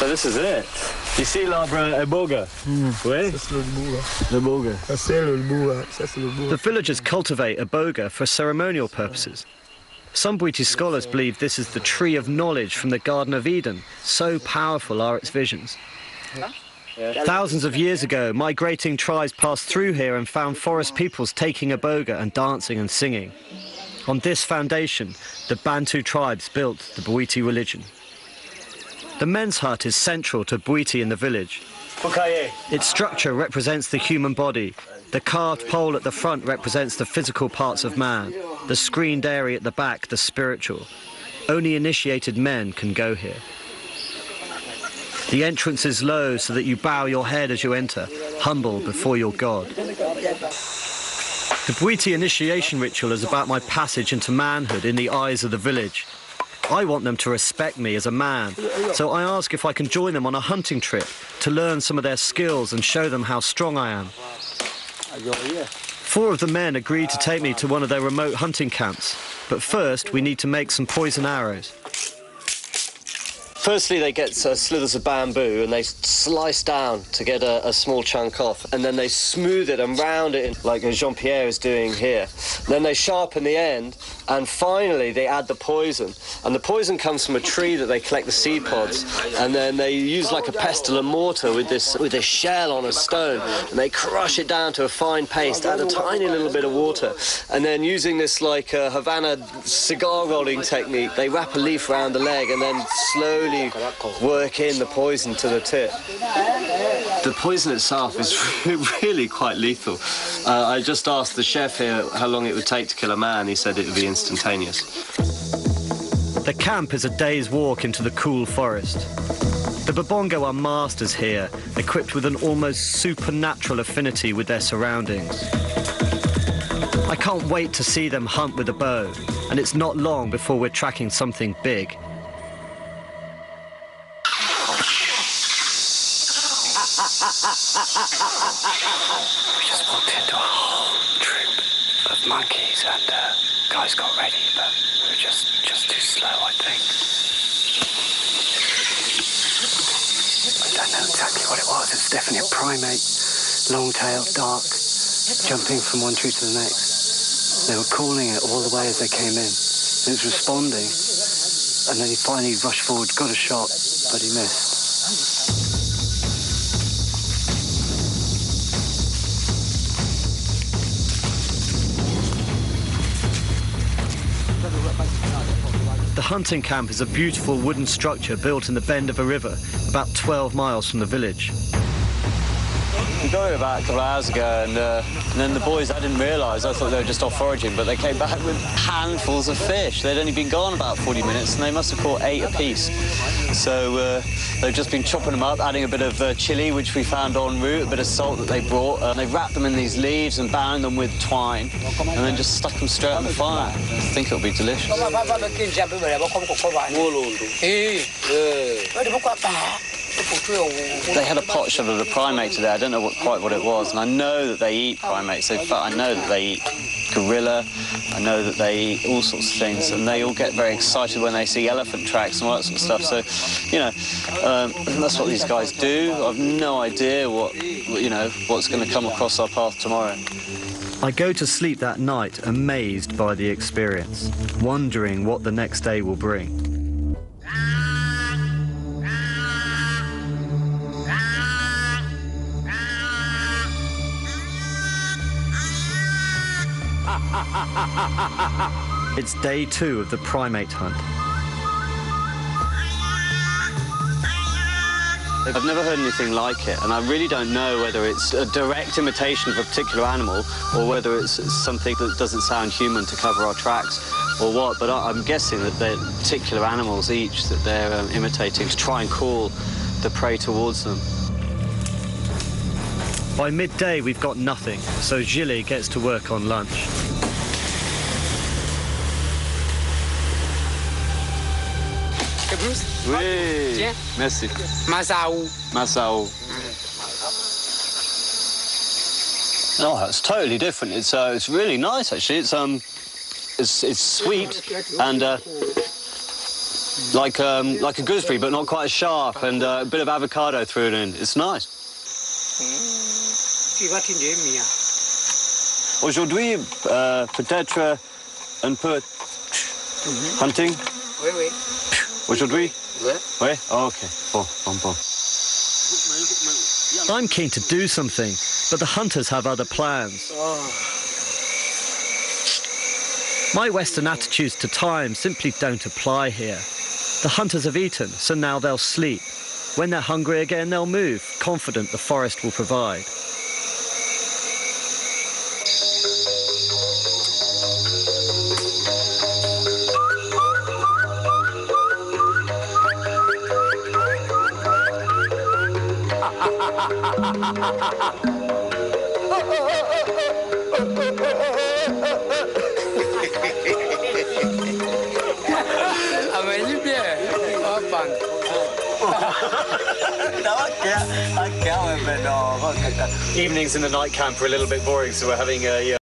So this is it. Ici l'arbre iboga. Oui? Iboga. The villagers cultivate iboga for ceremonial purposes. Some Bwiti scholars believe this is the tree of knowledge from the Garden of Eden. So powerful are its visions. Thousands of years ago, migrating tribes passed through here and found forest peoples taking iboga and dancing and singing. On this foundation, the Bantu tribes built the Bwiti religion. The men's hut is central to Bwiti in the village. Its structure represents the human body. The carved pole at the front represents the physical parts of man. The screened area at the back, the spiritual. Only initiated men can go here. The entrance is low so that you bow your head as you enter, humble before your God. The Bwiti initiation ritual is about my passage into manhood in the eyes of the village. I want them to respect me as a man, so I ask if I can join them on a hunting trip to learn some of their skills and show them how strong I am. 4 of the men agreed to take me to one of their remote hunting camps, but first we need to make some poison arrows. Firstly, they get slithers of bamboo and they slice down to get a small chunk off, and then they smooth it and round it in, like Jean-Pierre is doing here. Then they sharpen the end, and finally they add the poison. And the poison comes from a tree that they collect the seed pods, and then they use like a pestle and mortar with this shell on a stone, and they crush it down to a fine paste, add a tiny little bit of water, and then using this like Havana cigar rolling technique, they wrap a leaf around the leg and then slowly work in the poison to the tip. The poison itself is really quite lethal. I just asked the chef here how long it would take to kill a man. He said it would be instantaneous. The camp is a day's walk into the cool forest. The Babongo are masters here, equipped with an almost supernatural affinity with their surroundings. I can't wait to see them hunt with a bow, and it's not long before we're tracking something big. We just walked into a whole troop of monkeys and guys got ready, but we were just too slow, I think. I don't know exactly what it was. It's definitely a primate, long-tailed, dark, jumping from one tree to the next. They were calling it all the way as they came in. It was responding, and then he finally rushed forward, got a shot, but he missed. The hunting camp is a beautiful wooden structure built in the bend of a river, about 12 miles from the village. We got here about a couple of hours ago, and then the boys, I didn't realise, I thought they were just off foraging, but they came back with handfuls of fish. They'd only been gone about 40 minutes, and they must have caught 8 apiece. So they've just been chopping them up, adding a bit of chilli, which we found en route, a bit of salt that they brought. They wrapped them in these leaves and bound them with twine, and then just stuck them straight on the fire. I think it'll be delicious. They had a pot shot at a primate today. I don't know quite what it was, and I know that they eat primates. In fact, I know that they eat gorilla. I know that they eat all sorts of things, and they all get very excited when they see elephant tracks and all that sort of stuff. So, you know, that's what these guys do. I've no idea what's going to come across our path tomorrow. I go to sleep that night amazed by the experience, wondering what the next day will bring. It's day 2 of the primate hunt. I've never heard anything like it, and I really don't know whether it's a direct imitation of a particular animal or whether it's something that doesn't sound human to cover our tracks or what, but I'm guessing that they're particular animals each that they're imitating to try and call the prey towards them. By midday, we've got nothing, so Gilles gets to work on lunch. Oui, tiens. Merci. Masao. Masao. Oh, that's totally different. It's really nice actually. It's sweet and like a gooseberry, but not quite as sharp, and a bit of avocado thrown in. It's nice. Aujourd'hui, peut-être un peu hunting. Oui, oui. Aujourd'hui? Oui. Oui? Oh, OK. Bon. I'm keen to do something, but the hunters have other plans. My Western attitudes to time simply don't apply here. The hunters have eaten, so now they'll sleep. When they're hungry again, they'll move, confident the forest will provide. Evenings in the night camp are a little bit boring, so we're having a